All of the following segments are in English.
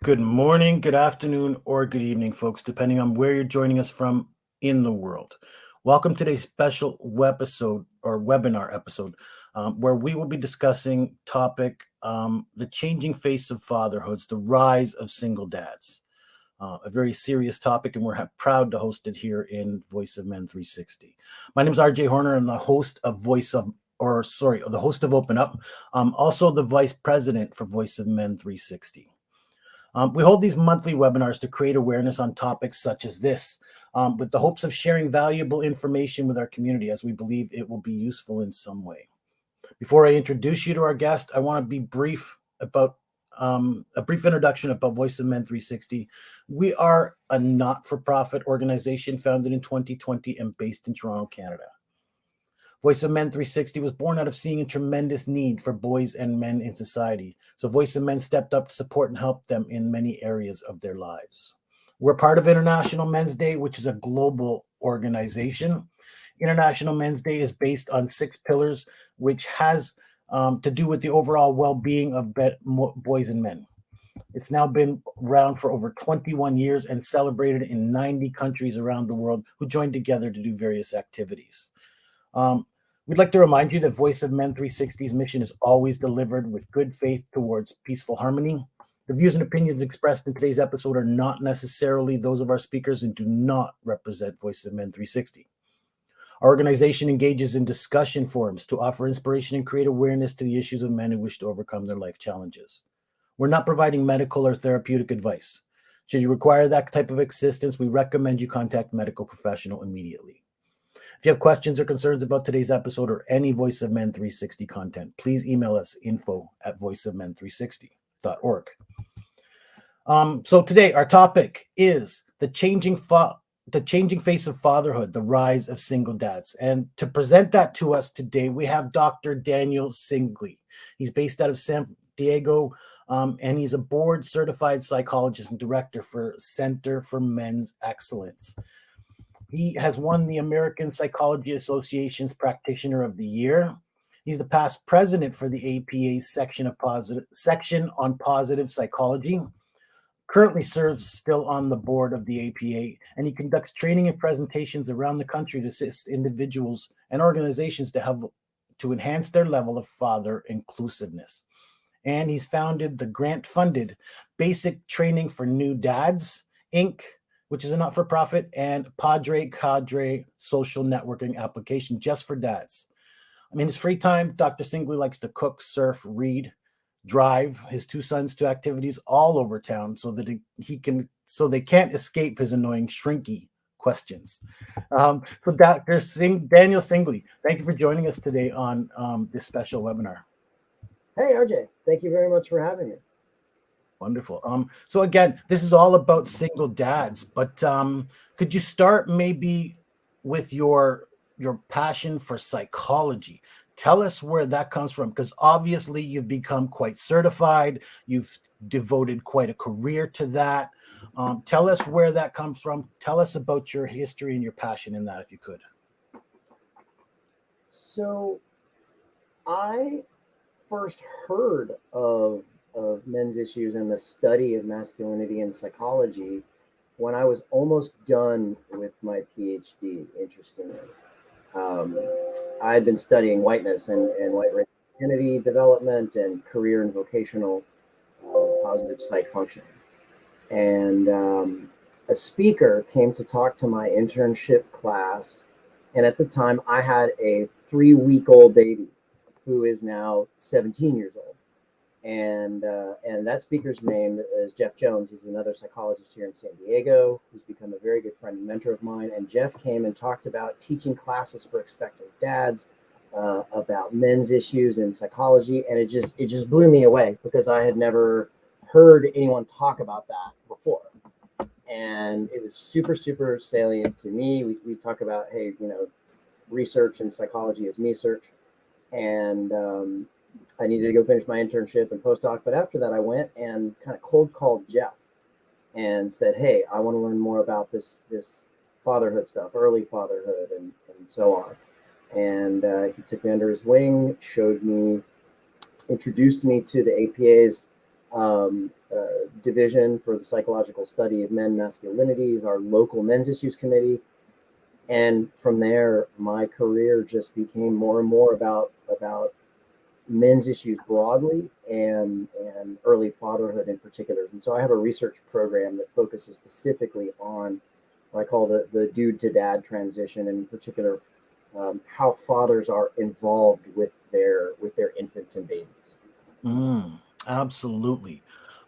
Good morning, good afternoon, or good evening, folks, depending on where you're joining us from in the world. Welcome to today's special webisode or webinar episode, where we will be discussing topic the changing face of fatherhoods, the rise of single dads. A very serious topic, and we're proud to host it here in Voice of Men 360. My name is RJ Horner. I'm the host of the host of Open Up. Also the vice president for Voice of Men 360. We hold these monthly webinars to create awareness on topics such as this, with the hopes of sharing valuable information with our community as we believe it will be useful in some way. Before I introduce you to our guest, I want to be brief about a brief introduction about Voice of Men 360. We are a not-for-profit organization founded in 2020 and based in Toronto, Canada. Voice of Men 360 was born out of seeing a tremendous need for boys and men in society. So Voice of Men stepped up to support and help them in many areas of their lives. We're part of International Men's Day, which is a global organization. International Men's Day is based on 6 pillars, which has to do with the overall well-being of boys and men. It's now been around for over 21 years and celebrated in 90 countries around the world who joined together to do various activities. We'd like to remind you that Voice of Men 360's mission is always delivered with good faith towards peaceful harmony. The views and opinions expressed in today's episode are not necessarily those of our speakers and do not represent Voice of Men 360. Our organization engages in discussion forums to offer inspiration and create awareness to the issues of men who wish to overcome their life challenges. We're not providing medical or therapeutic advice. Should you require that type of assistance, we recommend you contact a medical professional immediately. If you have questions or concerns about today's episode or any Voice of Men 360 content, please email us info@voiceofmen360.org. So today our topic is the changing face of fatherhood, the rise of single dads. And to present that to us today, we have Dr. Daniel Singley. He's based out of San Diego, and he's a board-certified psychologist and director for Center for Men's Excellence. He has won the American Psychology Association's Practitioner of the Year. He's the past president for the APA's section on positive psychology. Currently serves still on the board of the APA, and he conducts training and presentations around the country to assist individuals and organizations to enhance their level of father inclusiveness. And he's founded the grant-funded Basic Training for New Dads, Inc., which is a not-for-profit, and Padre Cadre social networking application just for dads. In his free time, Dr. Singley likes to cook, surf, read, drive his 2 sons to activities all over town so that they can't escape his annoying shrinky questions. So Daniel Singley, thank you for joining us today on this special webinar. Hey, RJ, thank you very much for having me. Wonderful. So again, this is all about single dads, but could you start maybe with your passion for psychology? Tell us where that comes from, because obviously you've become quite certified. You've devoted quite a career to that. Tell us where that comes from. Tell us about your history and your passion in that, if you could. So I first heard of men's issues and the study of masculinity and psychology when I was almost done with my PhD, interestingly. I had been studying whiteness and white racial identity development and career and vocational positive psych functioning. And a speaker came to talk to my internship class. And at the time, I had a 3-week-old baby who is now 17 years old. And that speaker's name is Jeff Jones. He's another psychologist here in San Diego who's become a very good friend and mentor of mine. And Jeff came and talked about teaching classes for expectant dads, about men's issues in psychology. And it just blew me away because I had never heard anyone talk about that before. And it was super, super salient to me. We talk about, hey, research in psychology is me search. And I needed to go finish my internship and postdoc. But after that, I went and kind of cold called Jeff and said, hey, I want to learn more about this fatherhood stuff, early fatherhood and so on. And he took me under his wing, introduced me to the APA's division for the psychological study of men masculinities, our local men's issues committee. And from there, my career just became more and more about men's issues broadly and early fatherhood in particular. And so I have a research program that focuses specifically on what I call the dude to dad transition, and in particular, how fathers are involved with their infants and babies. Absolutely.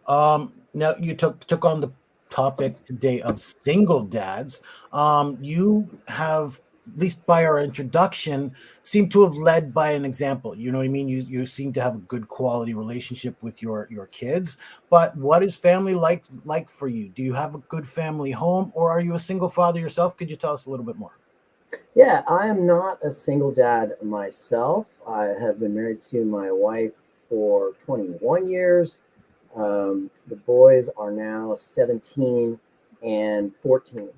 Now you took on the topic today of single dads. You have, at least by our introduction, seem to have led by an example. You know what I mean? You seem to have a good quality relationship with your kids. But what is family like for you? Do you have a good family home, or are you a single father yourself? Could you tell us a little bit more? Yeah, I am not a single dad myself. I have been married to my wife for 21 years. The boys are now 17 and 14.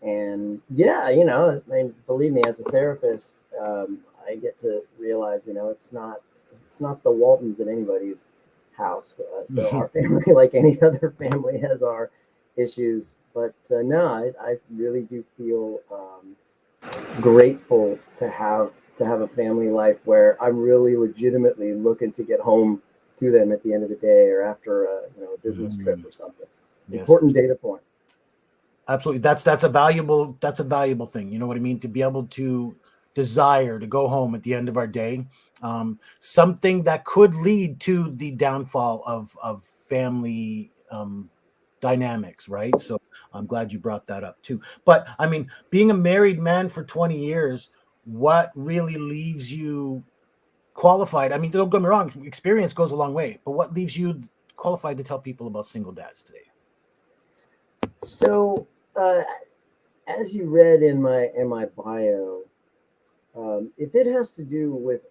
And yeah, I mean, believe me, as a therapist, I get to realize, it's not the Waltons in anybody's house. So our family, like any other family, has our issues. But no, I really do feel grateful to have a family life where I'm really legitimately looking to get home to them at the end of the day, or after a business trip or something. Yes. Important data point. Absolutely. That's a valuable thing. You know what I mean? To be able to desire to go home at the end of our day. Something that could lead to the downfall of family dynamics, right? So I'm glad you brought that up too. But I mean, being a married man for 20 years, what really leaves you qualified? I mean, don't get me wrong, experience goes a long way, but what leaves you qualified to tell people about single dads today? So, as you read in my bio, if it has to do with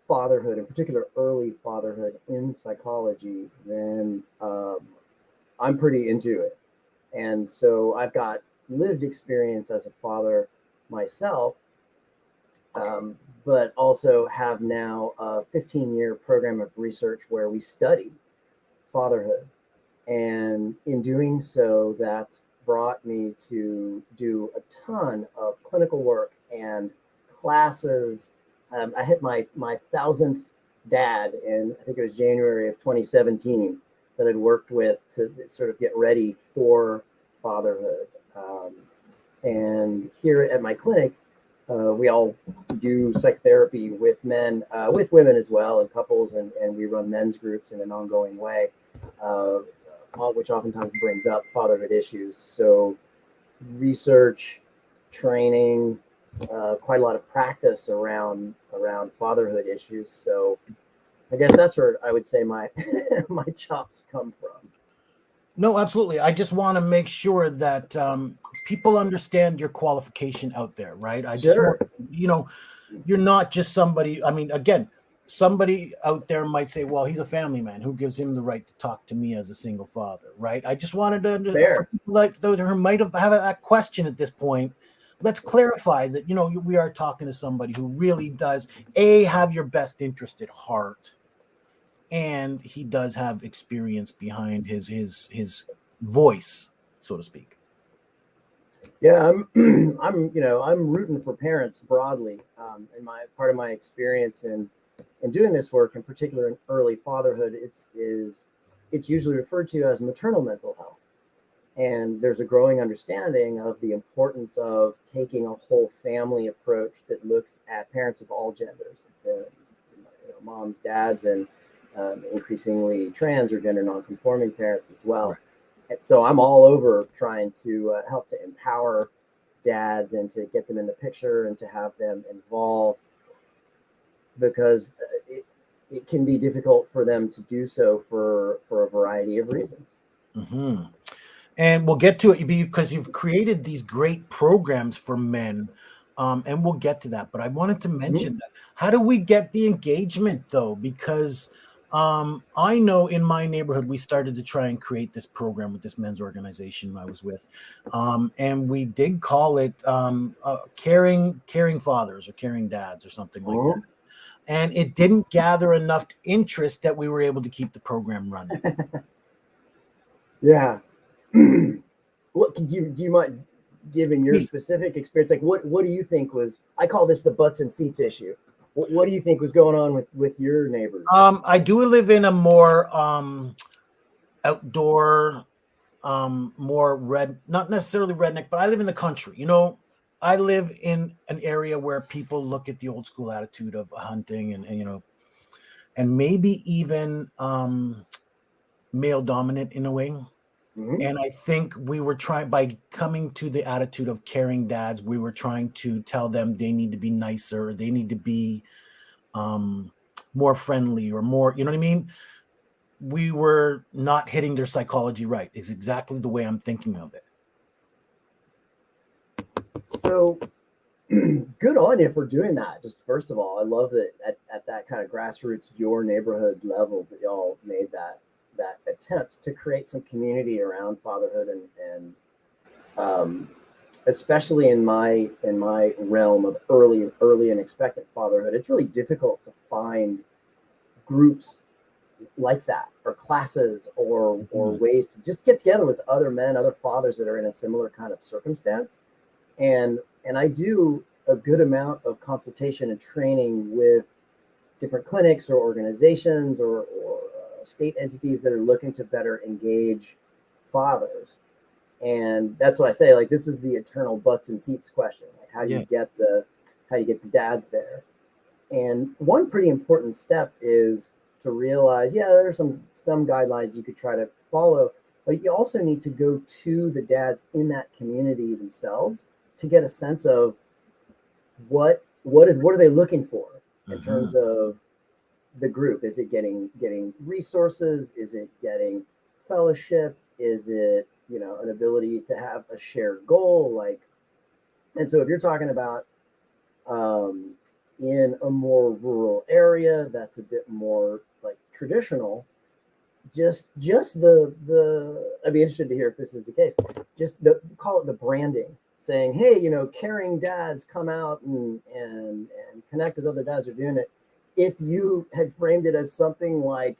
fatherhood, in particular early fatherhood in psychology, then I'm pretty into it. And so I've got lived experience as a father myself, but also have now a 15-year program of research where we study fatherhood. And in doing so, that's brought me to do a ton of clinical work and classes. I hit my 1,000th dad in, I think it was January of 2017, that I'd worked with to sort of get ready for fatherhood. And here at my clinic, we all do psychotherapy with men, with women as well, and couples, and we run men's groups in an ongoing way, which oftentimes brings up fatherhood issues. So research, training, quite a lot of practice around fatherhood issues. So I guess that's where I would say my my chops come from. No, absolutely. I just want to make sure that people understand your qualification out there, right? I just Sure. want, you're not just somebody. I mean, again, somebody out there might say, well, he's a family man. Who gives him the right to talk to me as a single father, right? I just wanted to, for Fair. people like those who might have that question at this point, let's clarify that, we are talking to somebody who really does, have your best interest at heart. And he does have experience behind his voice, so to speak. Yeah, I'm rooting for parents broadly. And my part of my experience in doing this work, in particular in early fatherhood, it's usually referred to as maternal mental health. And there's a growing understanding of the importance of taking a whole family approach that looks at parents of all genders, moms, dads, and increasingly trans or gender nonconforming parents as well. Right. And so I'm all over trying to help to empower dads and to get them in the picture and to have them involved, because it can be difficult for them to do so for a variety of reasons. Mm-hmm. And we'll get to it because you've created these great programs for men. And we'll get to that. But I wanted to mention that. How do we get the engagement, though? Because I know in my neighborhood, we started to try and create this program with this men's organization I was with. And we did call it caring fathers or caring dads or something like that. and it didn't gather enough interest that we were able to keep the program running. Yeah. What do you mind giving your specific experience? Like, what do you think was? I call this the butts and seats issue. What do you think was going on with your neighbors? I do live in a more outdoor, more not necessarily redneck, but I live in the country. I live in an area where people look at the old school attitude of hunting and and maybe even male dominant in a way. Mm-hmm. And I think we were trying, by coming to the attitude of caring dads, we were trying to tell them they need to be nicer, or they need to be more friendly, or more, you know what I mean? We were not hitting their psychology right. It's exactly the way I'm thinking of it. So good on you for doing that. Just first of all, I love that at that kind of grassroots, your neighborhood level, that y'all made that attempt to create some community around fatherhood and especially in my realm of early and expectant fatherhood. It's really difficult to find groups like that, or classes, or ways to just get together with other men, other fathers that are in a similar kind of circumstance. And I do a good amount of consultation and training with different clinics or organizations or state entities that are looking to better engage fathers. And that's why I say, like, this is the eternal butts and seats question. Like, how do you get the dads there? And one pretty important step is to realize, there are some guidelines you could try to follow, but you also need to go to the dads in that community themselves to get a sense of what are they looking for in terms of the group. Is it getting resources? Is it getting fellowship? Is it an ability to have a shared goal? Like, and so if you're talking about in a more rural area that's a bit more like traditional, just the I'd be interested to hear if this is the case. Just call it the branding, saying, hey, caring dads, come out and connect with other dads who are doing it. If you had framed it as something like,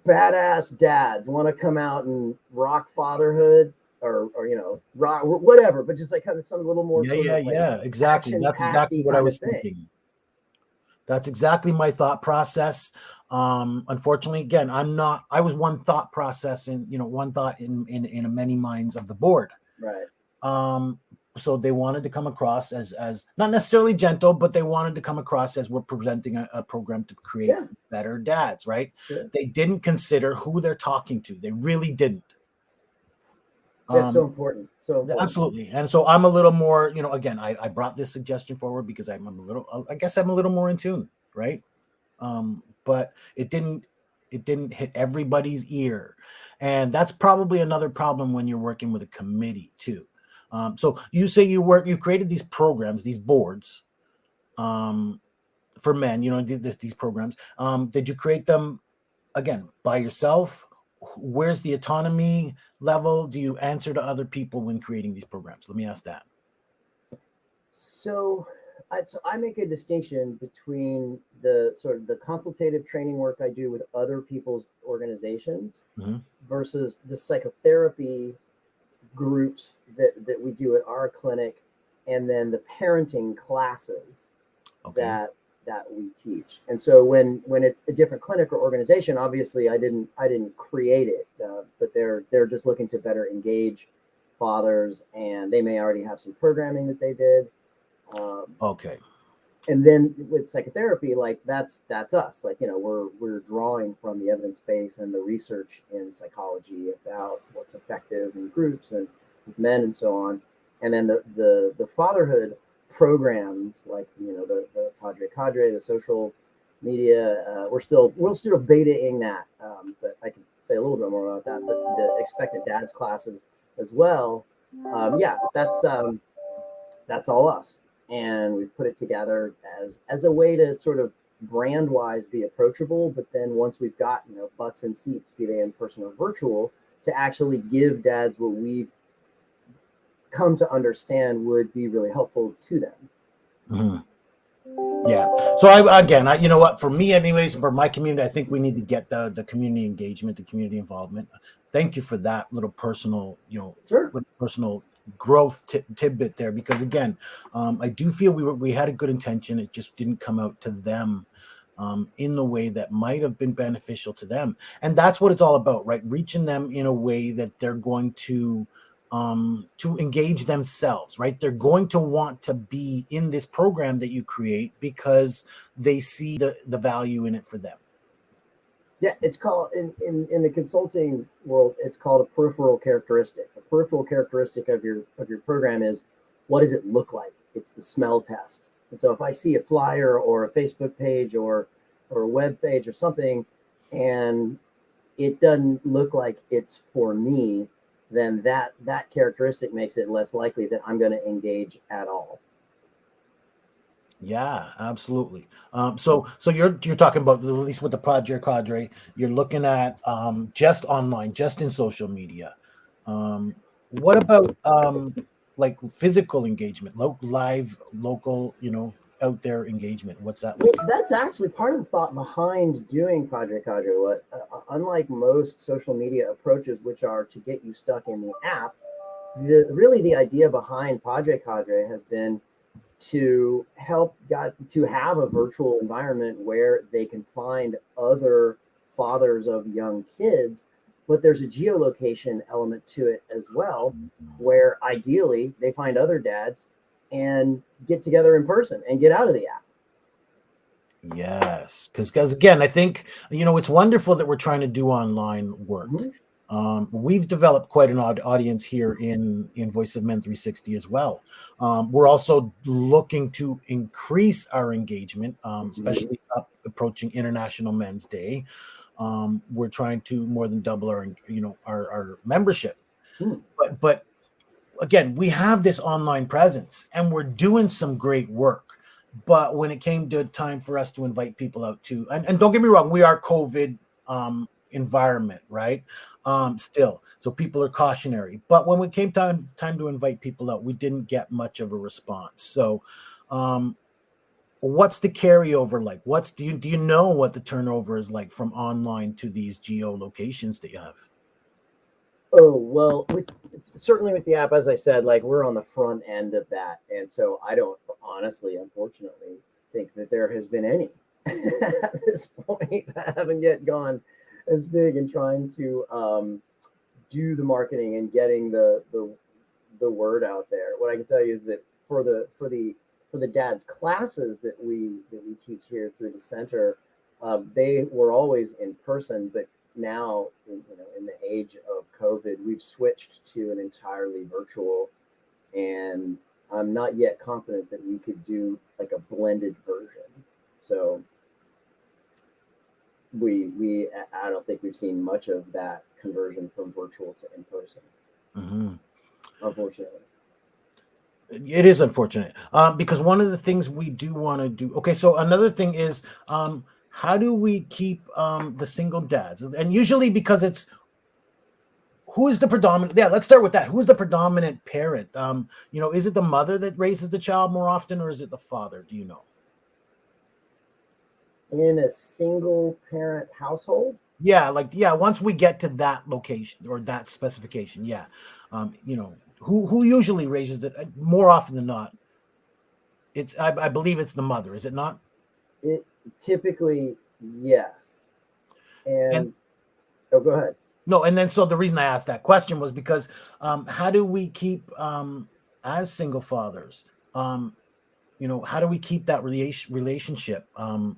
badass dads want to come out and rock fatherhood, or rock whatever, but just like kind of some little more exactly. That's exactly what I was thinking. That's exactly my thought process. Unfortunately, again, I was one thought process in many minds of the board. Right. So they wanted to come across as not necessarily gentle, but they wanted to come across as we're presenting a program to create better dads, right? Sure. They didn't consider who they're talking to. They really didn't. That's so important. So important. Absolutely. And so I'm a little more, again, I brought this suggestion forward because I'm a little more in tune, right? But it didn't hit everybody's ear. And that's probably another problem when you're working with a committee too. So you say you created these programs, these boards, for men, these programs. Did you create them again by yourself? Where's the autonomy level? Do you answer to other people when creating these programs? Let me ask that. So I make a distinction between the sort of the consultative training work I do with other people's organizations versus the psychotherapy groups that we do at our clinic, and then the parenting classes that we teach. And so when it's a different clinic or organization, obviously I didn't create it, but they're just looking to better engage fathers, and they may already have some programming that they did. And then with psychotherapy, like that's us. Like, we're drawing from the evidence base and the research in psychology about what's effective in groups and with men and so on. And then the fatherhood programs, like the cadre, the social media, we're still betaing that, but I can say a little bit more about that. But the expectant dads classes as well, that's all us, and we've put it together as a way to sort of brand wise be approachable. But then once we've got butts and seats, be they in person or virtual, to actually give dads what we've come to understand would be really helpful to them. Yeah. So I you know what, for me anyways, for my community, I think we need to get the community engagement, the community involvement. Thank you for that little personal, Sure. personal growth tidbit there, because again, I do feel we had a good intention. It just didn't come out to them in the way that might have been beneficial to them. And that's what it's all about, right? Reaching them in a way that they're going to engage themselves, right? They're going to want to be in this program that you create because they see the value in it for them. Yeah, it's called in the consulting world, it's called a peripheral characteristic. A peripheral characteristic of your program is, what does it look like? It's the smell test. And so if I see a flyer or a Facebook page or a web page or something, and it doesn't look like it's for me, then that characteristic makes it less likely that I'm going to engage at all. Yeah, absolutely. So you're talking about, at least with the Project Cadre, you're looking at just online, just in social media. What about like physical engagement, live, local, out there engagement? What's that Well, like? that's actually part of the thought behind doing Project Cadre. What, unlike most social media approaches, which are to get you stuck in the app, really the idea behind Project Cadre has been to help guys to have a virtual environment where they can find other fathers of young kids, but there's a geolocation element to it as well, where ideally they find other dads and get together in person and get out of the app. Yes, because again, I think it's wonderful that we're trying to do online work. Mm-hmm. We've developed quite an audience here in Voice of Men 360 as well. We're also looking to increase our engagement, Mm-hmm. especially approaching International Men's Day. We're trying to more than double our membership. Mm-hmm. But again, we have this online presence and we're doing some great work. But when it came to time for us to invite people out to, and don't get me wrong, we are COVID environment, right? Still, so people are cautionary. But when it came time to invite people out, we didn't get much of a response. So, what's the carryover like? Do you know what the turnover is like from online to these geo locations that you have? Oh, well, certainly with the app, as I said, like we're on the front end of that. And so I don't honestly, unfortunately, think that there has been any at this point. I haven't yet gone as big in trying to do the marketing and getting the word out there. What I can tell you is that for the dad's classes that we teach here through the center, they were always in person, but now in the age of COVID, we've switched to an entirely virtual, and I'm not yet confident that we could do like a blended version. So we I don't think we've seen much of that conversion from virtual to in person, Mm-hmm. unfortunately. It is unfortunate because one of the things we do want to do. Okay, so another thing is how do we keep the single dads? And usually because it's who is the predominant? Yeah, let's start with that. Who is the predominant parent? Is it the mother that raises the child more often, or is it the father? Do you know? In a single parent household, Yeah, once we get to that location or that specification, yeah, who usually raises it more often than not? I believe it's the mother, is it not? it typically, yes. And And oh, go ahead. no, and then so the reason I asked that question was because how do we keep as single fathers, how do we keep that relationship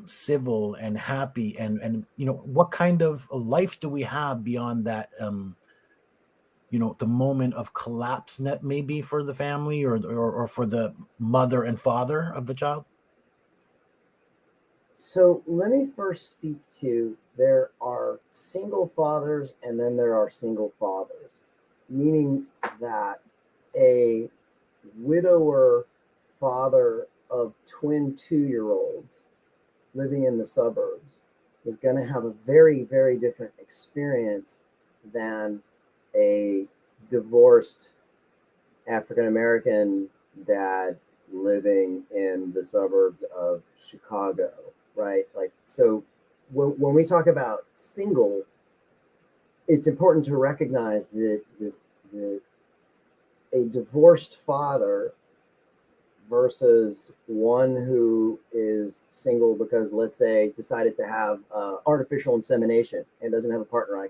civil and happy, and what kind of a life do we have beyond that, the moment of collapse that maybe for the family or for the mother and father of the child? So let me first speak to, there are single fathers and then there are single fathers, meaning that a widower father of twin 2-year olds living in the suburbs is going to have a very, very different experience than a divorced African American dad living in the suburbs of Chicago, right? Like, so when we talk about single, it's important to recognize that a divorced father versus one who is single because, let's say, decided to have artificial insemination and doesn't have a partner,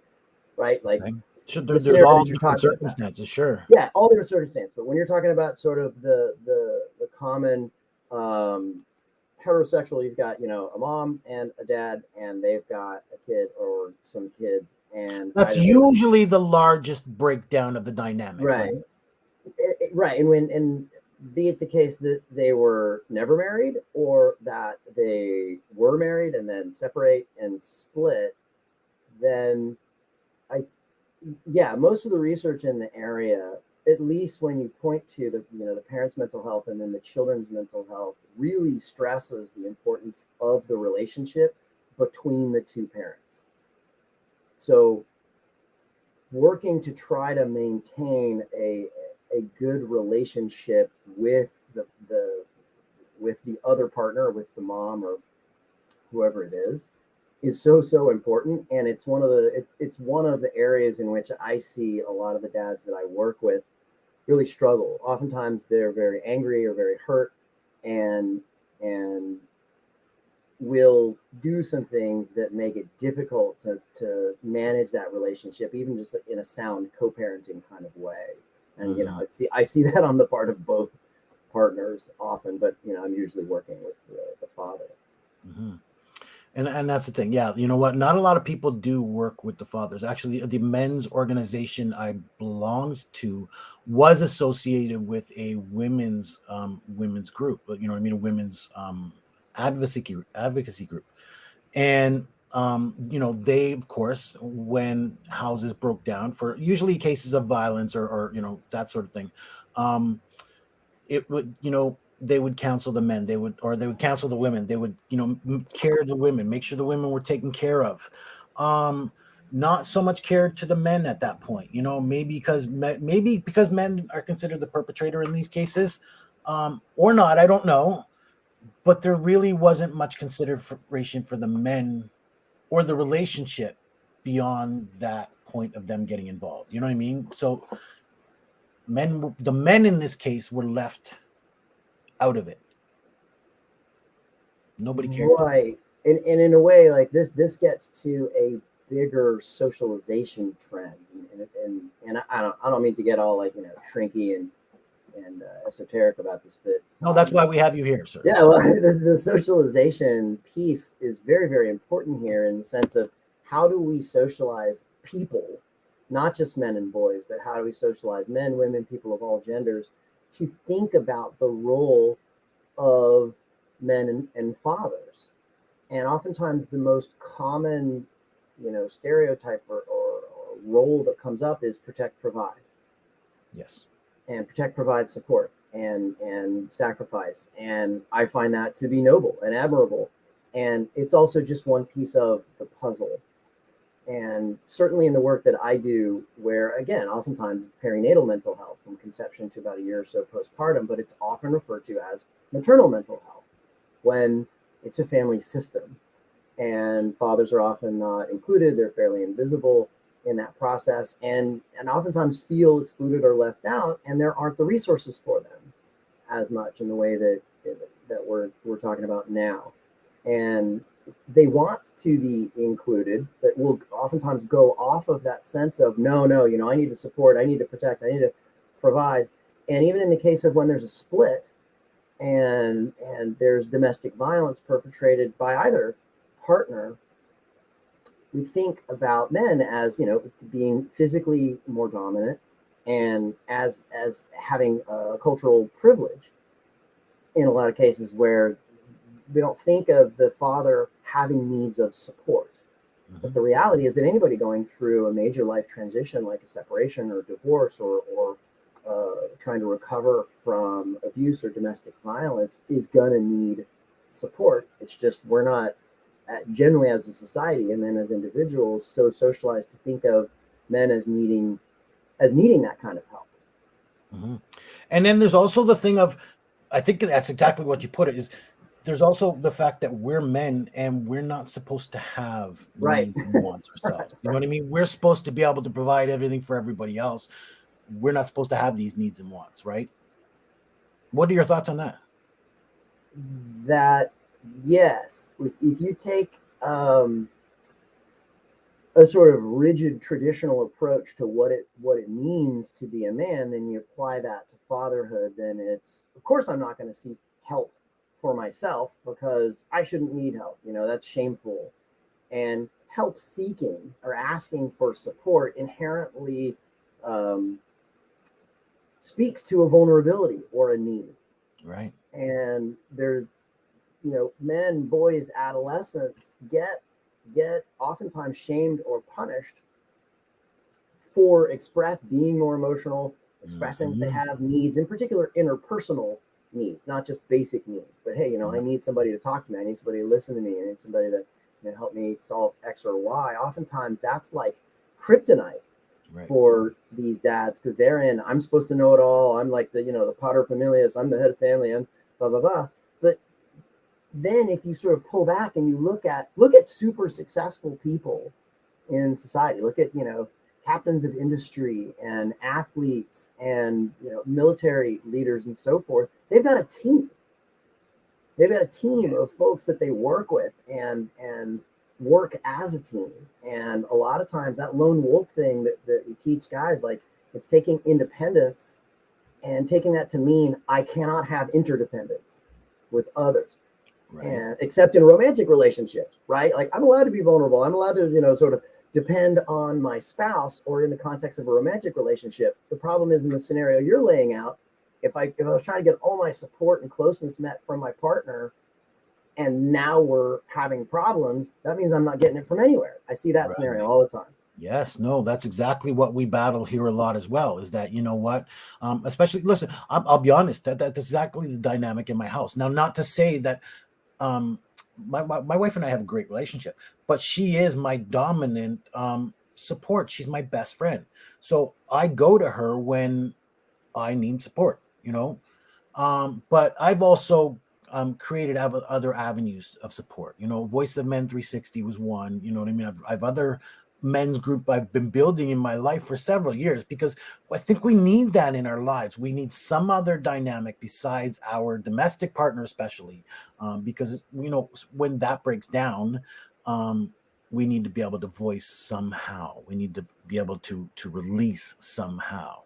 right? Like, Okay. Sure, the there's scenario all that you're different talking about. circumstances, sure. Yeah, all different circumstances. But when you're talking about sort of the common heterosexual, you've got, a mom and a dad, and they've got a kid or some kids, and That's either they're usually the largest breakdown of the dynamic, right, right? right, and be it the case that they were never married or that they were married and then separate and split, then I yeah, most of the research in the area, at least when you point to the parents' mental health and then the children's mental health, really stresses the importance of the relationship between the two parents. So working to try to maintain a good relationship with the other partner, with the mom or whoever it is so important. And it's one of the areas in which I see a lot of the dads that I work with really struggle. Oftentimes they're very angry or very hurt, and will do some things that make it difficult to manage that relationship, even just in a sound co-parenting kind of way. And I see that on the part of both partners often, but I'm usually working with the father. Mm-hmm. And that's the thing. Yeah, you know what? Not a lot of people do work with the fathers. Actually, the men's organization I belonged to was associated with a women's group. But you know what I mean, a women's advocacy group. And they, of course, when houses broke down for usually cases of violence or that sort of thing, it would, they would counsel the men, they would counsel the women, they would, care the women, make sure the women were taken care of. Not so much care to the men at that point, maybe because men are considered the perpetrator in these cases, or not, I don't know. But there really wasn't much consideration for the men or the relationship beyond that point of them getting involved. You know what I mean? So the men in this case were left out of it. Nobody cared for them. Right. And in a way, like this gets to a bigger socialization trend, and I don't mean to get all like shrinky and esoteric about this, but No, that's why we have you here, sir. yeah, well, the socialization piece is very, very important here, in the sense of how do we socialize people, not just men and boys, but how do we socialize men, women, people of all genders, to think about the role of men and fathers. And oftentimes the most common, stereotype or role that comes up is protect, provide. Yes. And protect, provide, support, and sacrifice. And I find that to be noble and admirable. And it's also just one piece of the puzzle. And certainly in the work that I do, where again, oftentimes it's perinatal mental health from conception to about a year or so postpartum, but it's often referred to as maternal mental health when it's a family system. And fathers are often not included, they're fairly invisible in that process, and oftentimes feel excluded or left out, and there aren't the resources for them as much in the way that we're talking about now. And they want to be included, but will oftentimes go off of that sense of no, I need to support, I need to protect, I need to provide. And even in the case of when there's a split and there's domestic violence perpetrated by either partner, we think about men as being physically more dominant and as having a cultural privilege in a lot of cases, where we don't think of the father having needs of support. Mm-hmm. But the reality is that anybody going through a major life transition like a separation or divorce or trying to recover from abuse or domestic violence is going to need support. It's just we're not generally as a society and then as individuals so socialized to think of men as needing that kind of help. Mm-hmm. And then there's also the thing of I think that's exactly what you put it is. There's also the fact that we're men and we're not supposed to have Right. needs and wants Right. ourselves. You know what I mean? We're supposed to be able to provide everything for everybody else. We're not supposed to have these needs and wants, right? What are your thoughts on that? That, yes, if you take a sort of rigid traditional approach to what it means to be a man, then you apply that to fatherhood, then it's, of course I'm not going to seek help for myself because I shouldn't need help. That's shameful. And help seeking or asking for support inherently um, speaks to a vulnerability or a need. Right. And there, men, boys, adolescents get oftentimes shamed or punished for being more emotional, expressing that they Mhm. have needs, in particular interpersonal needs, not just basic needs. But hey, I Right. need somebody to talk to me. I need somebody to listen to me. I need somebody to help me solve X or Y. Oftentimes, that's like kryptonite Right. for these dads because they're in. I'm supposed to know it all. I'm like the pater familias. I'm the head of family. I'm blah blah blah. But then, if you sort of pull back and you look at super successful people in society. Look at captains of industry and athletes and military leaders and so forth. They've got a team. They've got a team of folks that they work with and work as a team. And a lot of times that lone wolf thing that we teach guys, like, it's taking independence and taking that to mean I cannot have interdependence with others, Right. and except in romantic relationships, right? Like, I'm allowed to be vulnerable. I'm allowed to, sort of depend on my spouse, or in the context of a romantic relationship. The problem is, in the scenario you're laying out, if I was trying to get all my support and closeness met from my partner, and now we're having problems, that means I'm not getting it from anywhere. I see that scenario Right. all the time. Yes, no, that's exactly what we battle here a lot as well. Is that, you know what? Especially, listen, I'll be honest, that's exactly the dynamic in my house. Now, not to say that um my wife and I have a great relationship, but she is my dominant support. She's my best friend. So I go to her when I need support, you know. But I've also created other avenues of support. You know, Voice of Men 360 was one. You know what I mean? I've other men's group I've been building in my life for several years because I think we need that in our lives. We need some other dynamic besides our domestic partner, especially because when that breaks down. We need to be able to voice somehow. We need to be able to release somehow.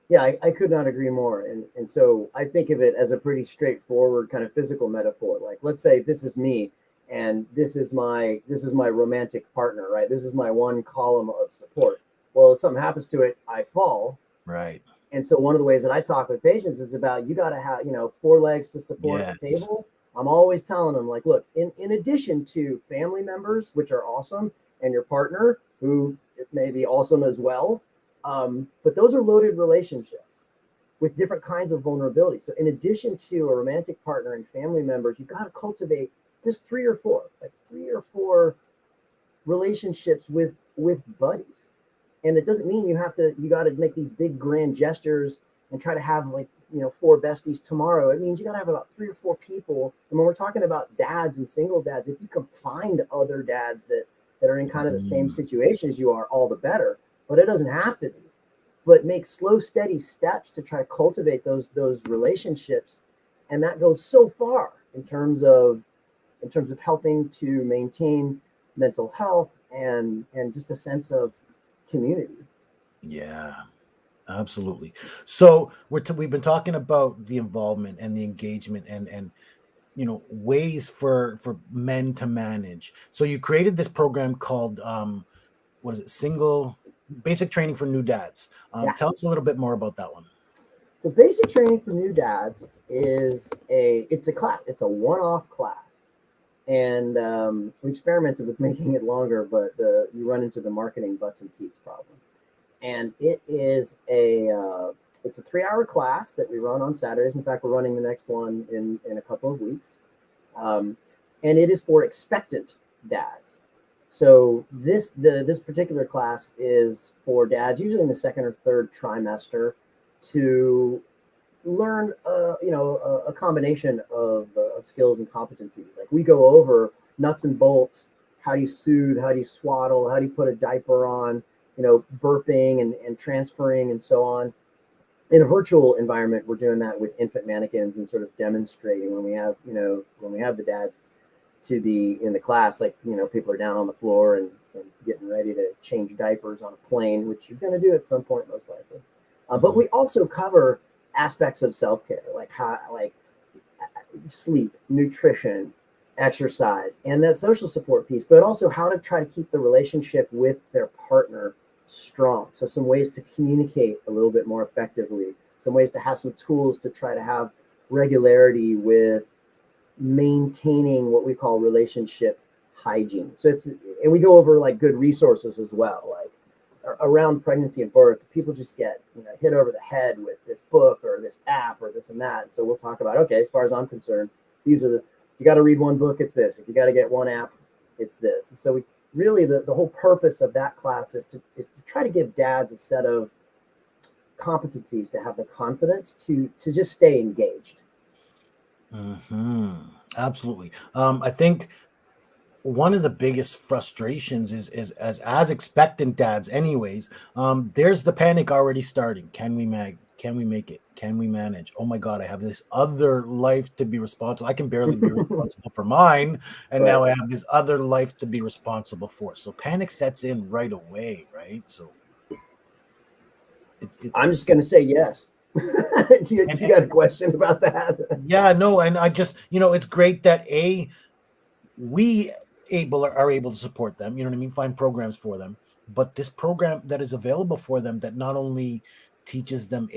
Yeah, I could not agree more. And so I think of it as a pretty straightforward kind of physical metaphor. Like, let's say this is me, and this is my romantic partner, right? This is my one column of support. Well, if something happens to it, I fall. Right. And so one of the ways that I talk with patients is about, you got to have, four legs to support a Yes. table. I'm always telling them, like, look, in addition to family members, which are awesome, and your partner, who may be awesome as well, but those are loaded relationships with different kinds of vulnerability. So in addition to a romantic partner and family members, you got to cultivate just three or four relationships with buddies. And it doesn't mean you got to make these big grand gestures and try to have, like, four besties tomorrow. It means you got to have about three or four people. And when we're talking about dads and single dads, if you can find other dads that are in kind of the same Mm, situation as you are, all the better. But it doesn't have to be. But make slow, steady steps to try to cultivate those relationships, and that goes so far in terms of helping to maintain mental health and just a sense of community. yeah, absolutely. So we've been talking about the involvement and the engagement and ways for men to manage. So you created this program called what is it? Single Basic Training for New Dads. Yeah. Tell us a little bit more about that one. So basic training for new dads it's a class. It's a one-off class, and we experimented with making it longer, but you run into the marketing butts and seats problem. And it's a 3-hour class that we run on Saturdays. In fact, we're running the next one in a couple of weeks, um, and it is for expectant dads. So this particular class is for dads, usually in the second or third trimester, to learn, a combination of skills and competencies. Like we go over nuts and bolts. How do you soothe? How do you swaddle? How do you put a diaper on? Burping and transferring and so on. In a virtual environment, we're doing that with infant mannequins and sort of demonstrating when we have the dads to be in the class, like, people are down on the floor and getting ready to change diapers on a plane, which you're going to do at some point, most likely. But we also cover aspects of self-care, like sleep, nutrition, exercise, and that social support piece, but also how to try to keep the relationship with their partner strong. So some ways to communicate a little bit more effectively, some ways to have some tools to try to have regularity with maintaining what we call relationship hygiene. And we go over like good resources as well, like around pregnancy and birth. People just get hit over the head with this book or this app or this and that. And so we'll talk about, okay, as far as I'm concerned, these are you got to read one book, it's this. If you got to get one app, it's this. And so we really, the whole purpose of that class is to try to give dads a set of competencies to have the confidence to just stay engaged. Absolutely. I think one of the biggest frustrations is as expectant dads anyways, there's the panic already starting. Can we make it? Can we manage? Oh my God, I have this other life to be responsible. I can barely be responsible for mine. And Right. Now I have this other life to be responsible for. So panic sets in right away, right? So I'm just going to say yes. You got a question about that? Yeah, no. And I just, it's great that we are able to support them, you know what I mean, find programs for them, but this program that is available for them that not only teaches them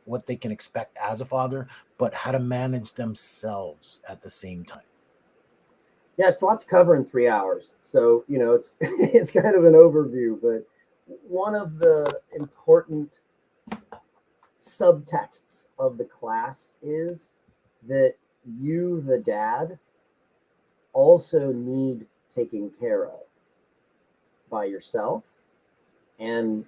what they can expect as a father, but how to manage themselves at the same time. Yeah, it's a lot to cover in 3 hours. So, it's it's kind of an overview, but one of the important subtexts of the class is that you, the dad, also need taking care of by yourself and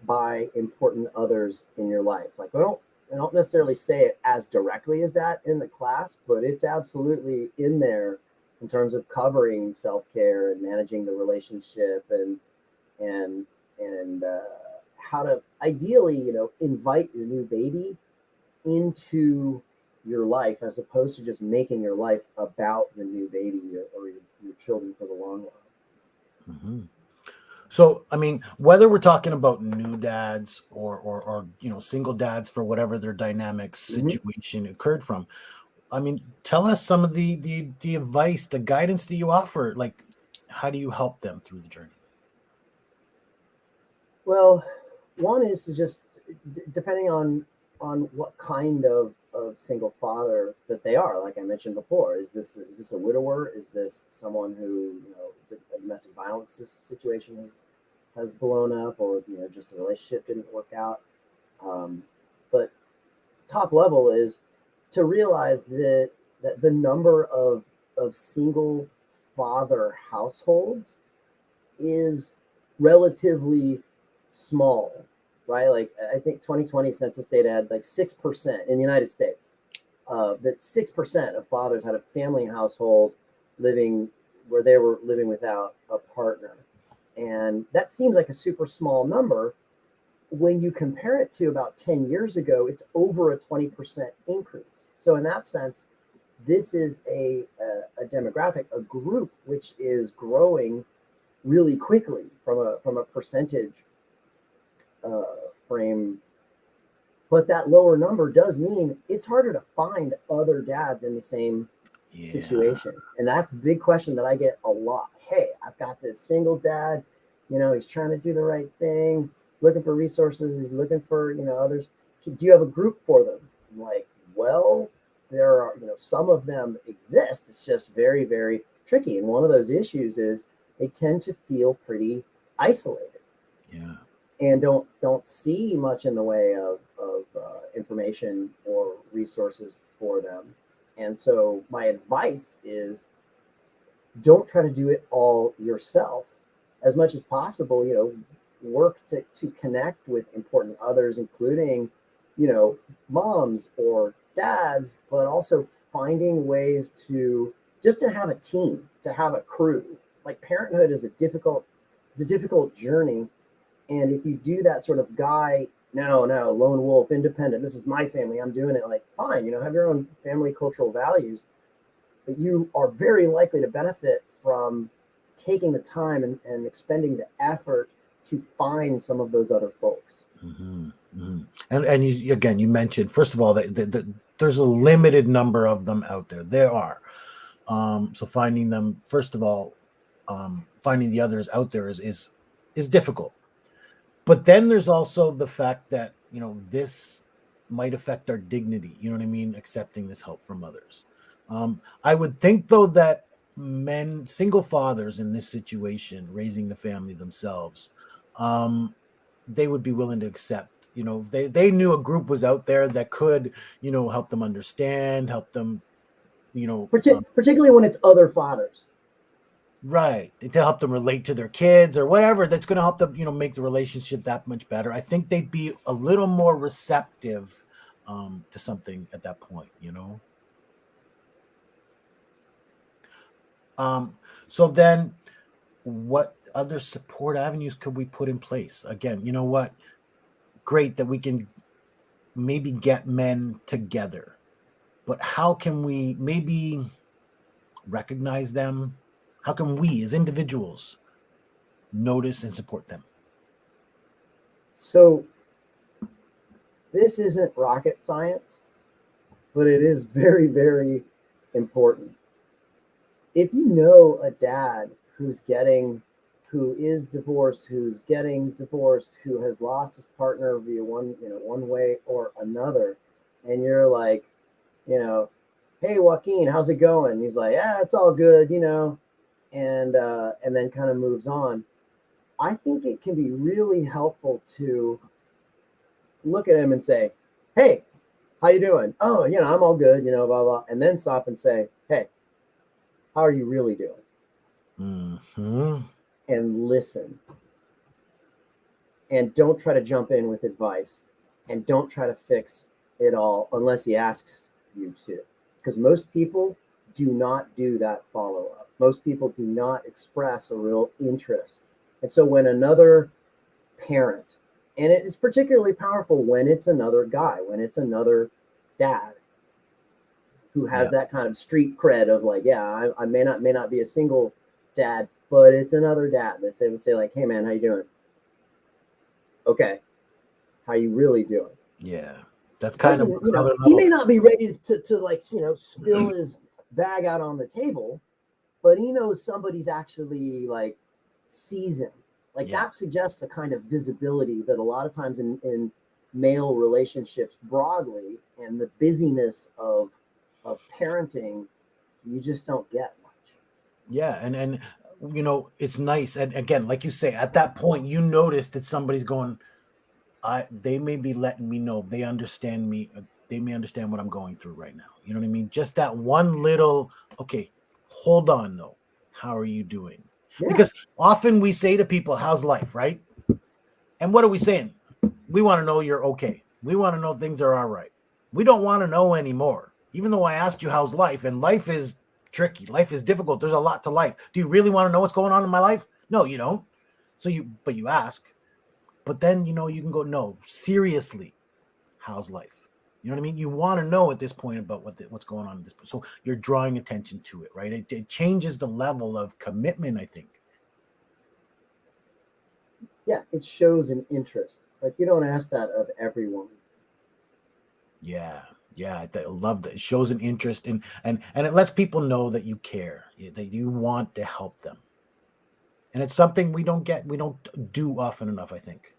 by important others in your life. Like I don't necessarily say it as directly as that in the class, but it's absolutely in there in terms of covering self-care and managing the relationship and how to ideally, invite your new baby into your life as opposed to just making your life about the new baby or your children for the long run. Mm-hmm. So, I mean, whether we're talking about new dads or single dads for whatever their dynamic situation occurred from, I mean, tell us some of the advice, the guidance that you offer. Like, how do you help them through the journey? Well, one is to just depending on what kind of single father that they are. Like I mentioned before, is this a widower? Is this someone who the domestic violence situation has blown up, or just the relationship didn't work out? But top level is to realize that the number of single father households is relatively small, right? Like I think 2020 census data had like 6% in the United States. That 6% of fathers had a family household living where they were living without a partner. And that seems like a super small number. When you compare it to about 10 years ago, it's over a 20% increase. So in that sense, this is a demographic, a group which is growing really quickly from a percentage frame. But that lower number does mean it's harder to find other dads in the same situation. And that's a big question that I get a lot. Hey, I've got this single dad, he's trying to do the right thing. He's looking for resources. He's looking for, others. Do you have a group for them? I'm like, well, there are, some of them exist. It's just very, very tricky. And one of those issues is they tend to feel pretty isolated. Yeah. And don't see much in the way of information or resources for them. And so my advice is don't try to do it all yourself. As much as possible, work to connect with important others, including moms or dads, but also finding ways to just to have a team, to have a crew. Like parenthood is a difficult journey. And if you do that sort of guy, no, lone wolf, independent, this is my family, I'm doing it, like fine, have your own family cultural values, but you are very likely to benefit from taking the time and expending the effort to find some of those other folks. Mm-hmm. Mm-hmm. And you mentioned, first of all, that there's a limited number of them out there. There are. So finding them, first of all, finding the others out there is difficult. But then there's also the fact that, this might affect our dignity. You know what I mean? Accepting this help from others. I would think, though, that single fathers in this situation, raising the family themselves, they would be willing to accept. They knew a group was out there that could, help them understand, help them, Particularly when it's other fathers. right, to help them relate to their kids or whatever that's going to help them, make the relationship that much better. I think they'd be a little more receptive to something at that point. So then, what other support avenues could we put in place? Again, you know what? Great that we can maybe get men together, but how can we maybe recognize them? How can we as individuals notice and support them? So this isn't rocket science, but it is very, very important. If you know a dad who is divorced, who's getting divorced, who has lost his partner via one way or another, and you're like, hey Joaquin, how's it going? And he's like, yeah, it's all good, and then kind of moves on. I think it can be really helpful to look at him and say, hey, how you doing? Oh, I'm all good, blah blah, and then stop and say, hey, how are you really doing? Mm-hmm. And listen. And don't try to jump in with advice. And don't try to fix it all unless he asks you to. Because most people do not do that follow up. Most people do not express a real interest. And so when another parent, and it is particularly powerful when it's another guy, when it's another dad, who has that kind of street cred of like, yeah, I may not be a single dad, but it's another dad that's able to say like, hey man, how you doing? Okay, how you really doing? Yeah, that's kind of another he level. may not be ready to like spill his bag out on the table, but he knows somebody's actually like sees him. Like that suggests a kind of visibility that a lot of times in male relationships broadly and the busyness of parenting, you just don't get much. Yeah, and it's nice. And again, like you say, at that point, you notice that somebody's going, they may be letting me know they understand me. They may understand what I'm going through right now. You know what I mean? Just that one little, okay, hold on though. How are you doing? Yeah. Because often we say to people, how's life, right? And what are we saying? We want to know you're okay. We want to know things are all right. We don't want to know anymore. Even though I asked you how's life, and life is tricky. Life is difficult. There's a lot to life. Do you really want to know what's going on in my life? No, you don't. But you ask. But then, you can go, no, seriously, how's life? You know what I mean? You want to know at this point about what's going on in this. So you're drawing attention to it, right? It changes the level of commitment, I think. Yeah, it shows an interest. Like you don't ask that of everyone. Yeah, I love that. It shows an interest in, and it lets people know that you care, that you want to help them. And it's something we don't do often enough, I think.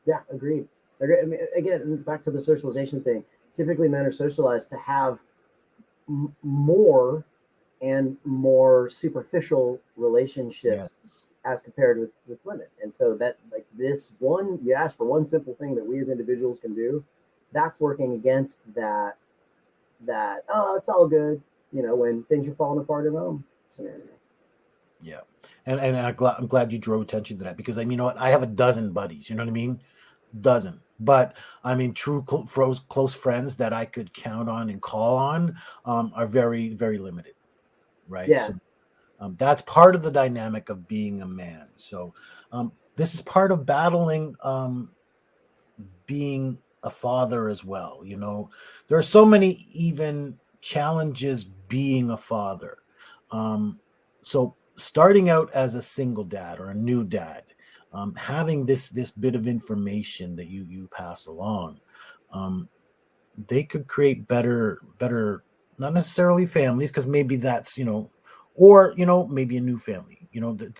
Yeah, agreed. I mean, again, back to the socialization thing. Typically, men are socialized to have more and more superficial relationships as compared with women. And so that like this one, you ask for one simple thing that we as individuals can do, that's working against that oh, it's all good, when things are falling apart at home scenario. Yeah. And I'm glad you drew attention to that, because I mean, you know what? I have a dozen buddies, you know what I mean? doesn't. But I mean, true close friends that I could count on and call on are very, very limited, right? Yeah. So that's part of the dynamic of being a man. So this is part of battling being a father as well. You know, there are so many even challenges being a father. So starting out as a single dad or a new dad, having this bit of information that you pass along, um, they could create better, not necessarily families, because maybe that's, or maybe a new family.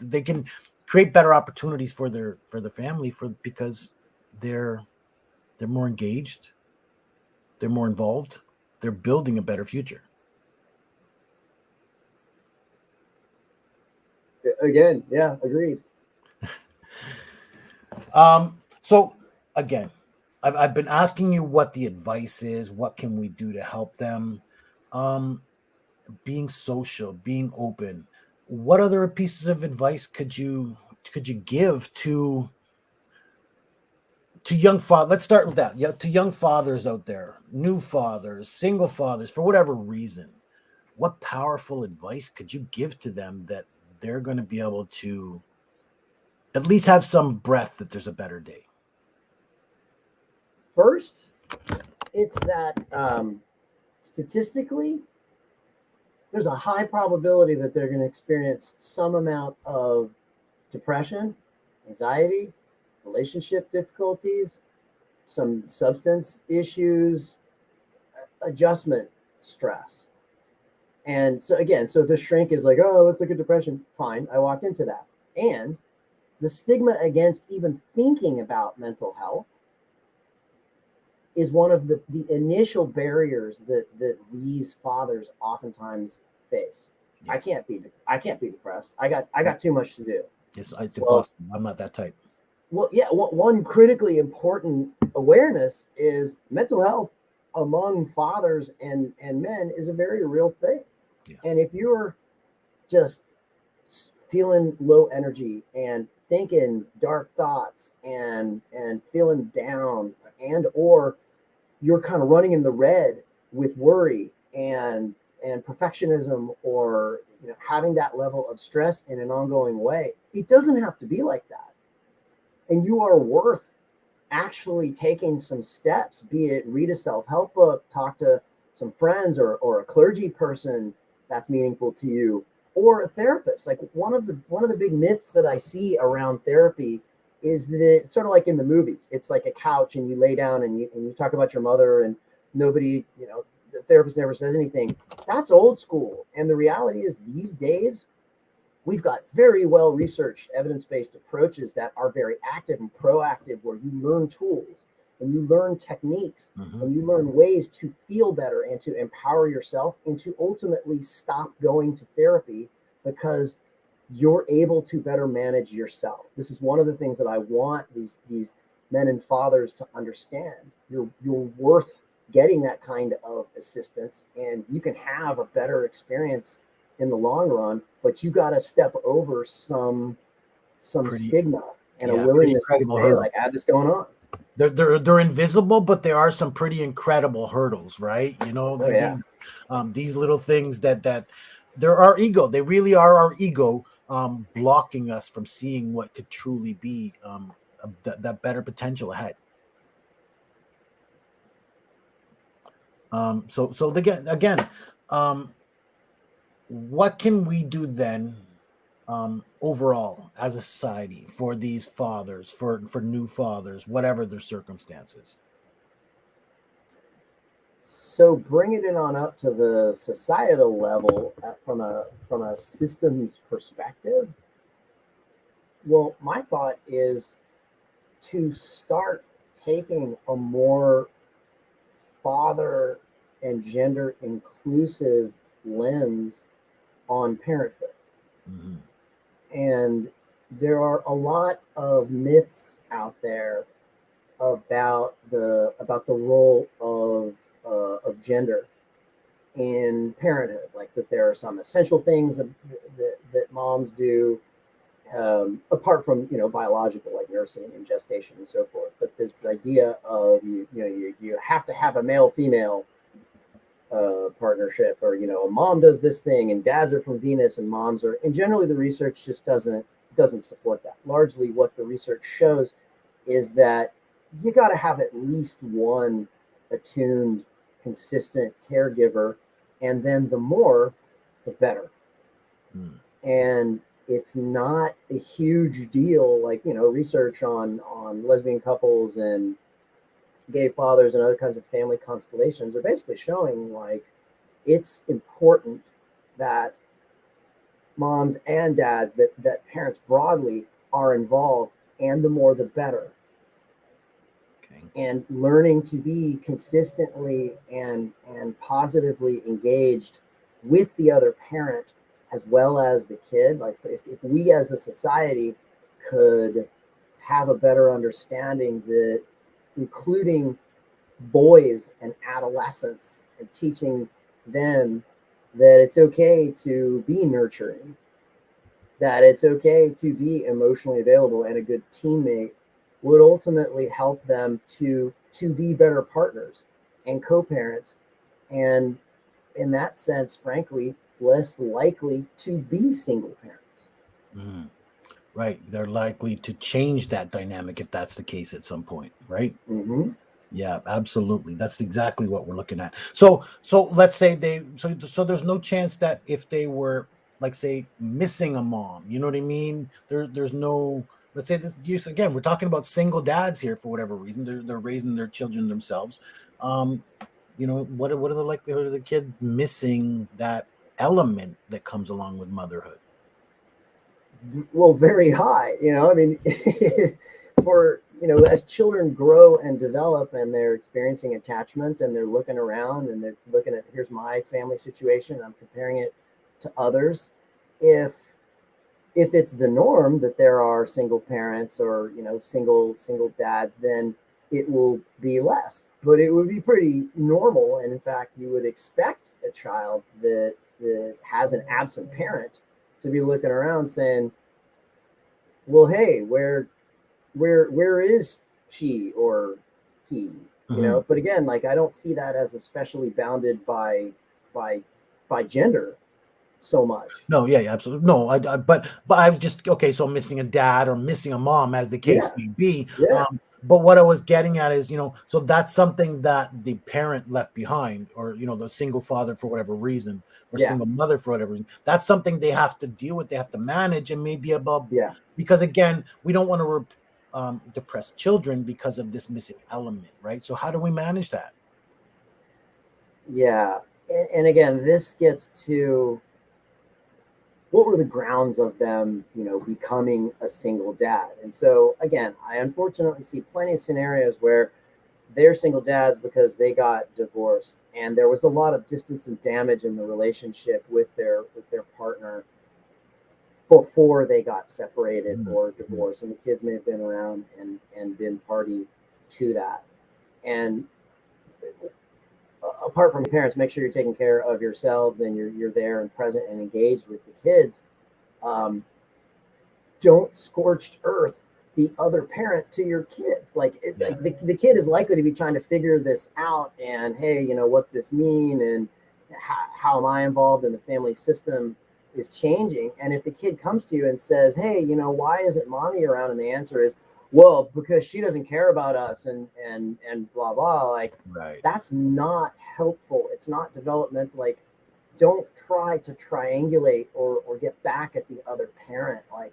They can create better opportunities for their family, because they're they're more engaged, they're more involved, they're building a better future. Again, yeah, agreed. So again, I've been asking you what the advice is, what can we do to help them? Um, being social, being open. What other pieces of advice could you give to young father? Let's start with that. Yeah, to young fathers out there, new fathers, single fathers, for whatever reason. What powerful advice could you give to them that they're going to be able to at least have some breath that there's a better day? First, it's that statistically, there's a high probability that they're going to experience some amount of depression, anxiety, relationship difficulties, some substance issues, adjustment stress. And so again, so the shrink is like, oh, let's look at depression. Fine, I walked into that. And the stigma against even thinking about mental health is one of the initial barriers that these fathers oftentimes face. Yes. I can't be depressed. I got too much to do. It's Well, impossible. I'm not that type. well, yeah. One critically important awareness is mental health among fathers and men is a very real thing. Yes. And if you're just feeling low energy and thinking dark thoughts and feeling down, and or you're kind of running in the red with worry and perfectionism, or having that level of stress in an ongoing way, it doesn't have to be like that. And you are worth actually taking some steps, be it read a self-help book, talk to some friends, or a clergy person that's meaningful to you, or a therapist. Like one of the big myths that I see around therapy is that it's sort of like in the movies. It's like a couch and you lay down and you talk about your mother, and nobody, the therapist never says anything. That's old school. And the reality is these days we've got very well researched evidence-based approaches that are very active and proactive, where you learn tools and you learn techniques and you learn ways to feel better and to empower yourself and to ultimately stop going to therapy because you're able to better manage yourself. This is one of the things that I want these men and fathers to understand. You're worth getting that kind of assistance, and you can have a better experience in the long run, but you got to step over some stigma and a willingness to say, like, I have this going on. They're invisible, but there are some pretty incredible hurdles, right? These little things that they're our ego. They really are our ego blocking us from seeing what could truly be that better potential ahead. So again, what can we do then overall as a society for these fathers, for new fathers, whatever their circumstances? So bringing it on up to the societal level, from a systems perspective, well, my thought is to start taking a more father and gender inclusive lens on parenthood. Mm-hmm. And there are a lot of myths out there about the role of gender in parenthood, like that there are some essential things that moms do, apart from biological, like nursing and gestation and so forth. But this idea of you have to have a male female partnership, or a mom does this thing and dads are from Venus and moms are, and generally the research just doesn't support that. Largely what the research shows is that you got to have at least one attuned, consistent caregiver, and then the more the better. And it's not a huge deal, like research on lesbian couples and gay fathers and other kinds of family constellations are basically showing like it's important that moms and dads, that parents broadly are involved, and the more the better. Okay. And learning to be consistently and positively engaged with the other parent as well as the kid. Like if we as a society could have a better understanding that including boys and adolescents and teaching them that it's okay to be nurturing, that it's okay to be emotionally available and a good teammate, would ultimately help them to be better partners and co-parents, and in that sense, frankly, less likely to be single parents. Right. They're likely to change that dynamic if that's the case at some point, right? Mm-hmm. Yeah, absolutely. That's exactly what we're looking at. So let's say so there's no chance that if they were, like, say, missing a mom, you know what I mean? There's no, let's say this use again, we're talking about single dads here for whatever reason. They're raising their children themselves. What are the likelihood of the kid missing that element that comes along with motherhood? Well, very high. I mean, for as children grow and develop and they're experiencing attachment and they're looking around and they're looking at, here's my family situation, I'm comparing it to others. If it's the norm that there are single parents or single dads, then it will be less, but it would be pretty normal. And in fact, you would expect a child that has an absent parent to be looking around saying, well, hey, where is she or he? But again, like, I don't see that as especially bounded by gender so much. No, yeah, absolutely. No, but I was just okay. So missing a dad or missing a mom, as the case may be. Yeah. But what I was getting at is, so that's something that the parent left behind, or the single father for whatever reason, or Yeah. single mother for whatever reason. That's something they have to deal with. They have to manage, and maybe above. Yeah. Because again, we don't want to depress children because of this missing element, right? So how do we manage that? Yeah. And again, this gets to what were the grounds of them, becoming a single dad. And so again, I unfortunately see plenty of scenarios where they're single dads because they got divorced and there was a lot of distance and damage in the relationship with their partner before they got separated or divorced, and the kids may have been around and been party to that. And apart from parents, make sure you're taking care of yourselves and you're there and present and engaged with the kids. Don't scorched earth the other parent to your kid. Like, the kid is likely to be trying to figure this out, and hey, what's this mean, and how am I involved in the family system is changing. And if the kid comes to you and says, hey, why isn't mommy around, and the answer is, well, because she doesn't care about us and blah blah, like, right, that's not helpful. It's not developmental. Like, don't try to triangulate or get back at the other parent. Like,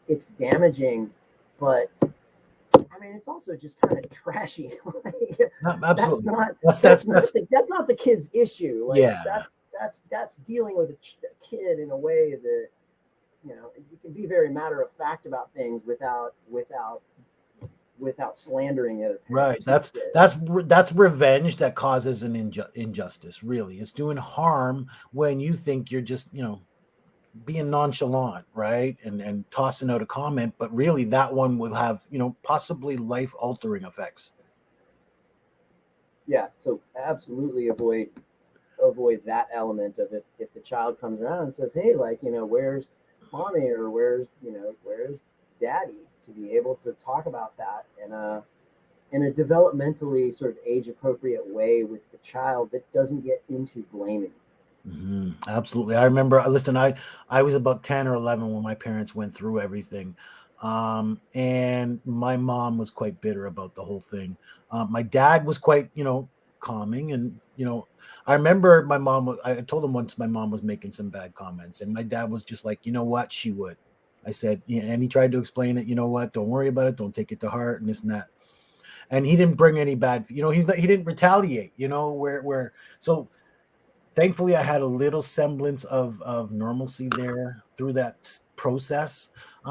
it's damaging, but I mean, it's also just kind of trashy. Like, absolutely. That's not the kid's issue. Like, yeah, that's dealing with a kid in a way that you can be very matter of fact about things without slandering it. right. That's revenge that causes an injustice. Really, it's doing harm when you think you're just being nonchalant, right, and tossing out a comment, but really that one will have possibly life altering effects. Yeah, so absolutely avoid that element of it. If the child comes around and says, hey, like, mommy, or where's daddy, to be able to talk about that in a developmentally sort of age appropriate way with the child that doesn't get into blaming. Absolutely. I remember, listen, I was about 10 or 11 when my parents went through everything. And my mom was quite bitter about the whole thing. My dad was quite, calming. And, I remember I told him once my mom was making some bad comments, and my dad was just like, you know what, she would. I said, yeah, and he tried to explain it, you know what, don't worry about it, don't take it to heart, and this and that. And he didn't bring any bad, he didn't retaliate, so thankfully I had a little semblance of normalcy there through that process,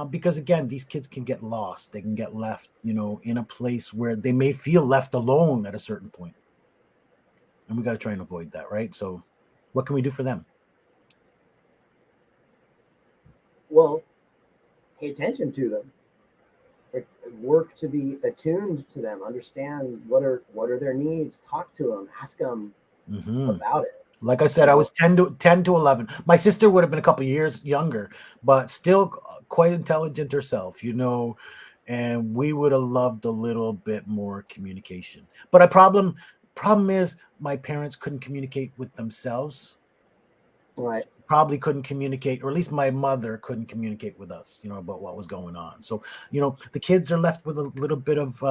because again, these kids can get lost, they can get left, in a place where they may feel left alone at a certain point, and we got to try and avoid that, right? So what can we do for them? Well, pay attention to them, work to be attuned to them, understand what are their needs, talk to them, ask them Hmm. about it. Like I You said, I know, was 10 to 11. My sister would have been a couple years younger, but still quite intelligent herself, and we would have loved a little bit more communication. But a problem is my parents couldn't communicate with themselves. right? Probably couldn't communicate, or at least my mother couldn't communicate with us, about what was going on. So, the kids are left with a little bit of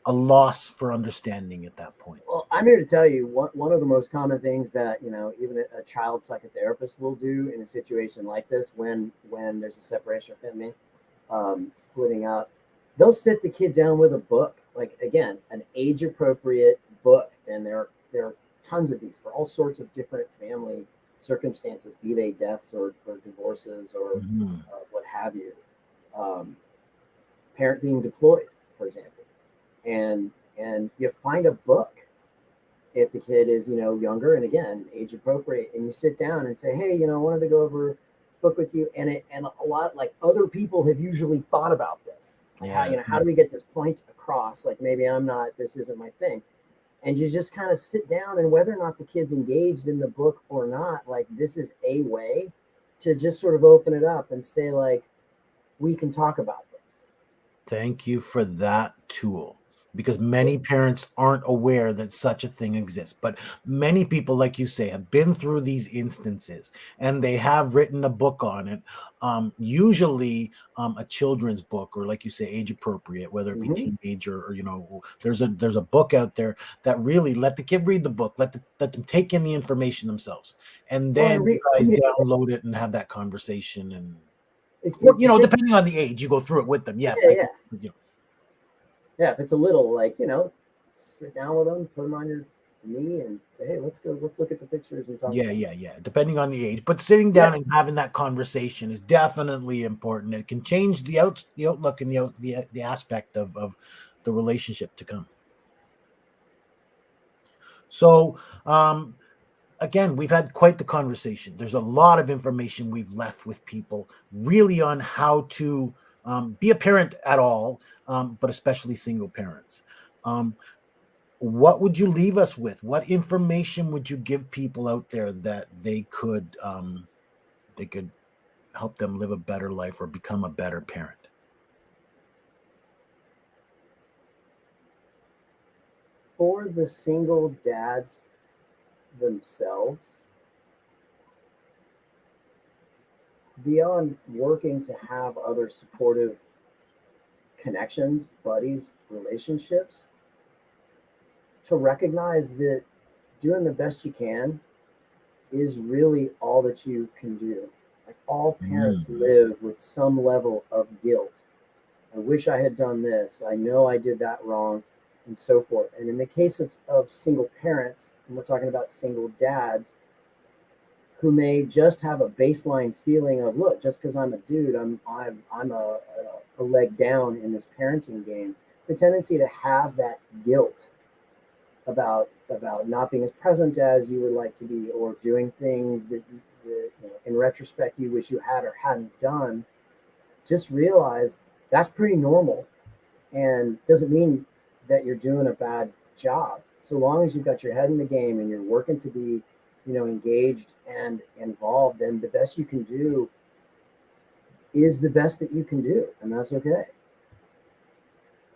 a loss for understanding at that point. Well, I'm here to tell you one of the most common things that even a child psychotherapist will do in a situation like this, when there's a separation or family splitting up, they'll sit the kid down with a book, like again, an age appropriate book, and there are tons of these for all sorts of different family circumstances, be they deaths or divorces or Mhm. what have you. Um, Parent being deployed, for example, and you find a book if the kid is younger and again age appropriate, and you sit down and say, hey, I wanted to go over this book with you, and a lot, like, other people have usually thought about this, like how Yeah. how do we get this point across, like maybe I'm not, this isn't my thing, and you just kind of sit down, and whether or not the kid's engaged in the book or not, like, this is a way to just sort of open it up and say, like, we can talk about this. Thank you for that tool, because many parents aren't aware that such a thing exists. But many people, like you say, have been through these instances, and they have written a book on it. Usually, a children's book, or like you say, age appropriate, whether it be Mm-hmm. teenager, or there's a book out there that really let the kid read the book, let them take in the information themselves, and Well, then and you guys read it. download it and have that conversation. And It just, depending on the age, you go through it with them. Yes, yeah, I yeah. can. Yeah, if it's a little, like, sit down with them, put them on your knee, and say, hey, let's look at the pictures and talk Yeah, about yeah, yeah. Depending on the age, but sitting it. Yeah. down and having that conversation is definitely important. It can change the outlook and the aspect of the relationship to come. So, again, we've had quite the conversation. There's a lot of information we've left with people, really, on how to be a parent at all, but especially single parents. Um, what would you leave us with? What information would you give people out there that they could help them live a better life or become a better parent? For the single dads themselves, beyond working to have other supportive connections, buddies, relationships, to recognize that doing the best you can is really all that you can do. Like, all parents Mm. live with some level of guilt. I wish I had done this. I know I did that wrong, and so forth. And in the case of single parents, and we're talking about single dads who may just have a baseline feeling of, look, just because I'm a dude, I'm a leg down in this parenting game. The tendency to have that guilt about not being as present as you would like to be, or doing things that in retrospect you wish you had or hadn't done. Just realize that's pretty normal, and doesn't mean that you're doing a bad job. So long as you've got your head in the game and you're working to be, engaged and involved, then the best you can do is the best that you can do, and that's okay.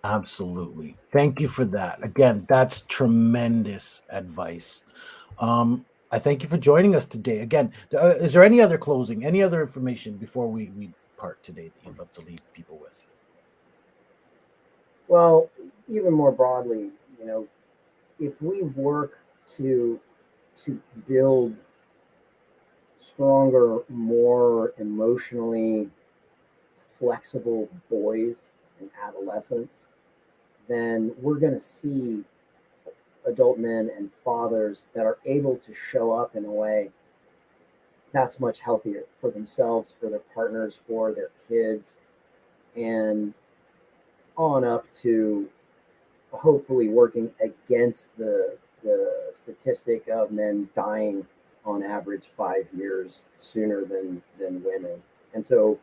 Absolutely. Thank you for that. Again, that's tremendous advice. I thank you for joining us today. Again, is there any other closing, any other information before we part today that you'd love to leave people with? Well, even more broadly, you know, if we work to build stronger, more emotionally flexible boys and adolescents, then we're going to see adult men and fathers that are able to show up in a way that's much healthier for themselves, for their partners, for their kids, and on up to hopefully working against the statistic of men dying on average 5 years sooner than women. And so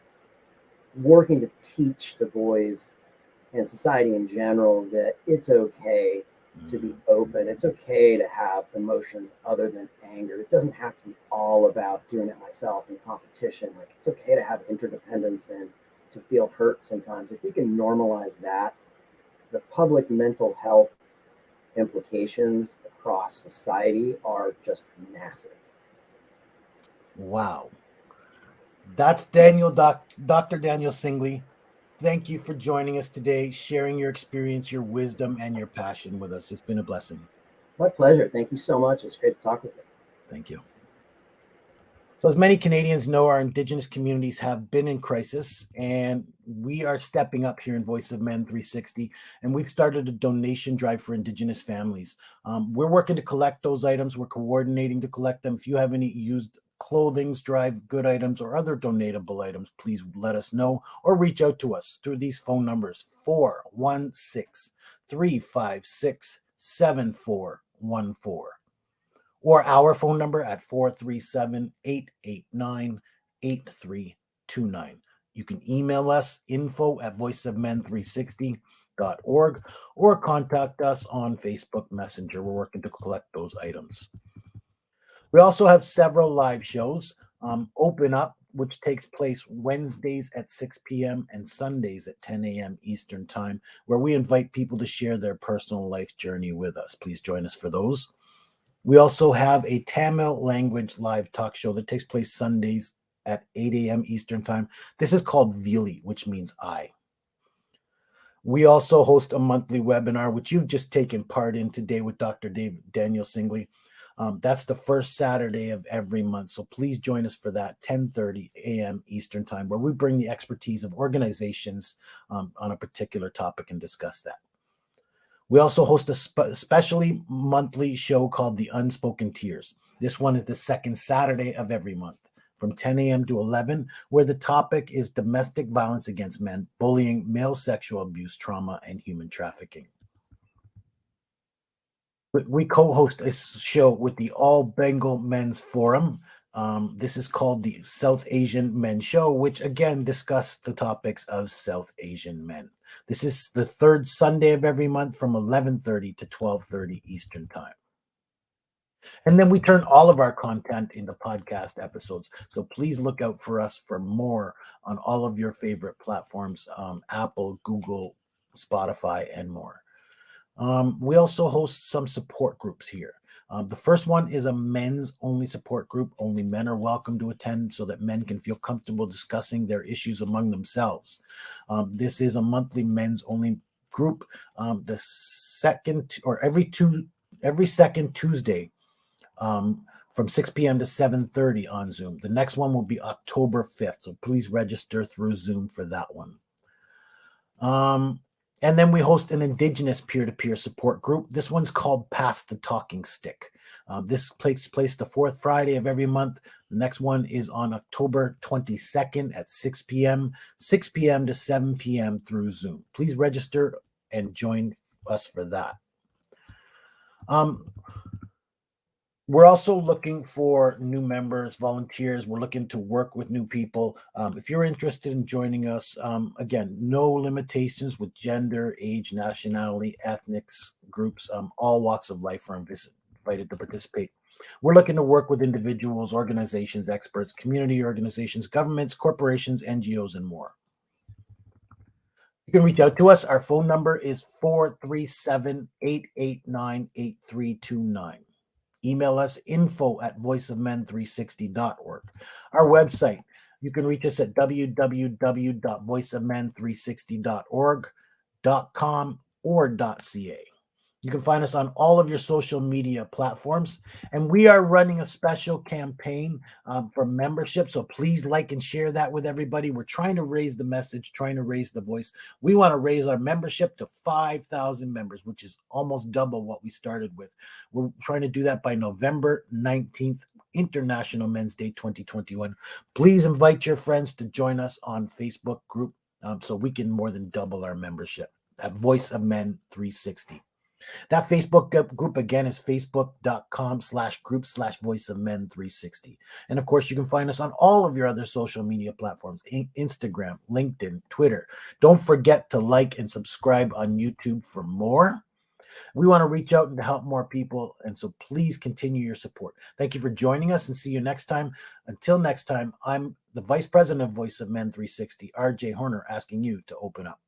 working to teach the boys and society in general that it's okay to be open. It's okay to have emotions other than anger. It doesn't have to be all about doing it myself in competition. Like, it's okay to have interdependence and to feel hurt sometimes. If we can normalize that, the public mental health implications across society are just massive. Wow. That's Dr. Daniel Singley. Thank you for joining us today, sharing your experience, your wisdom, and your passion with us. It's been a blessing. My pleasure. Thank you so much. It's great to talk with you. Thank you. So, as many Canadians know, our Indigenous communities have been in crisis, and we are stepping up here in Voice of Men 360, and we've started a donation drive for Indigenous families. We're working to collect those items. We're coordinating to collect them. If you have any used clothing, drive good items, or other donatable items, please let us know or reach out to us through these phone numbers: 416 356 7414. Or our phone number at 437-889-8329. You can email us info@voiceofmen360.org or contact us on Facebook Messenger. We're working to collect those items. We also have several live shows. Open Up, which takes place Wednesdays at 6 p.m. and Sundays at 10 a.m. Eastern Time, where we invite people to share their personal life journey with us. Please join us for those. We also have a Tamil language live talk show that takes place Sundays at 8 a.m. Eastern Time. This is called Vili, which means I. We also host a monthly webinar, which you've just taken part in today with Dr. Daniel Singley. That's the first Saturday of every month. So please join us for that, 10:30 a.m. Eastern Time, where we bring the expertise of organizations on a particular topic and discuss that. We also host a specially monthly show called the Unspoken Tears. This one is the second Saturday of every month from 10 a.m. to 11, where the topic is domestic violence against men, bullying, male sexual abuse, trauma, and human trafficking. We co-host a show with the All Bengal Men's Forum. This is called the South Asian Men Show, which again discuss the topics of South Asian men. This is the third Sunday of every month from 11:30 to 12:30 Eastern Time. And then we turn all of our content into podcast episodes. So please look out for us for more on all of your favorite platforms, Apple, Google, Spotify, and more. We also host some support groups here. The first one is a men's only support group. Only men are welcome to attend so that men can feel comfortable discussing their issues among themselves. This is a monthly men's only group. The second or every second Tuesday from 6 p.m. to 7:30 on Zoom. The next one will be October 5th. So please register through Zoom for that one. And then we host an Indigenous peer-to-peer support group. This one's called Pass the Talking Stick. This takes place the fourth Friday of every month. The next one is on October 22nd at 6 p.m., 6 p.m. to 7 p.m. through Zoom. Please register and join us for that. We're also looking for new members, volunteers. We're looking to work with new people. If you're interested in joining us, again, no limitations with gender, age, nationality, ethnics, groups, all walks of life are invited to participate. We're looking to work with individuals, organizations, experts, community organizations, governments, corporations, NGOs, and more. You can reach out to us. Our phone number is 437-889-8329. Email us info@voiceofmen360.org. Our website, you can reach us at www.voiceofmen360.org, .com, or .ca. You can find us on all of your social media platforms. And we are running a special campaign for membership. So please like and share that with everybody. We're trying to raise the message, trying to raise the voice. We want to raise our membership to 5,000 members, which is almost double what we started with. We're trying to do that by November 19th, International Men's Day 2021. Please invite your friends to join us on Facebook group so we can more than double our membership at Voice of Men 360. That Facebook group again is facebook.com/group/voiceofmen360. And of course, you can find us on all of your other social media platforms, Instagram, LinkedIn, Twitter. Don't forget to like and subscribe on YouTube for more. We want to reach out and to help more people. And so please continue your support. Thank you for joining us and see you next time. Until next time, I'm the Vice President of Voice of Men 360, RJ Horner, asking you to open up.